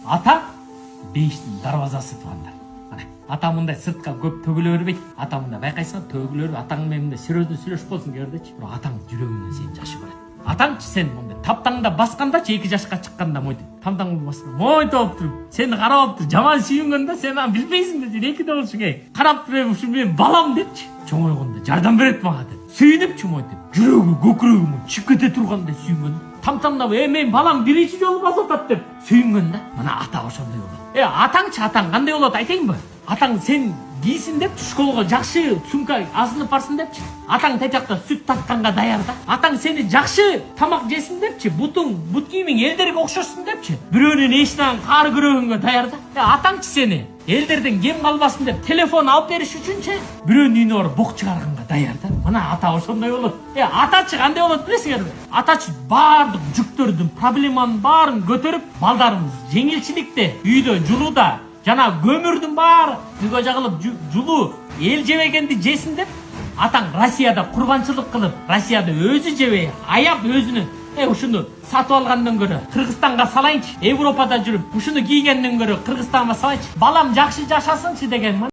ата бейіштің дарвазасы туғандар. Ата мындай сыртқа көп төгіле бербейді. Ата мында байқайсың, төгіле беріп, атаңмен мында серьезно сөйлесіп болсын кердечі. Бірақ атаң жүрегінен сені жашы көреді. Атаңчы сен мындай таптаңда басқандачы 2 жашқа шыққанда мойды. Тамтаңда басқан. Мойды алып тұрып, сені қарап тұрып, жаман сүйінгенде сен аны білмейсің де, сен 2 болшың ей. Қарап тұрып, үшін мен балам депчі. Чоңойғанда жардам береді маған деп. Сүйініпчі мойды. Жүрегі, көкірегім шығып кете тұрғанда сүйінген. Тамтамда мен балам бірінші жолы басатады деп сүйінгенде. Мына ата ошондай болады. Атаңчы атаң қандай болады айтайын ба? Атаң сен дейсің деп школға жақсы сумка асынып барсын депчі. Атаң тәтақта сүт татқанға даярда. Атаң сені жақсы тамақ жесін депчі. Бұт киімің елдерге оқшасын депчі. Біреуінен ешінен қар көрегінге даярда. Атаңчы сені елдерден кем қалбасын деп телефон алып беріш үшінші біреуінің үйіне барып боқ шығарғанға даярда. Мына ата ошондай болады. Атачы қандай болады білесіңдер ме? Атачы бардық жүктердің проблеманың барын көтеріп, балдарымыз жеңілшілікте, үйде, жылуда жана көмірдің бары үйге жағылып жылу ел жебегенді жесін деп атаң Россияда құрбаншылық қылып, Россияда өзі жебей, аяп өзіні ушуну сатып алгандан көрө Кыргызстанга салайынчы, Европада жүрүп ушуну кийгенден көрө Кыргызстанга салайынчы, балам жакшы жашасынчы деген.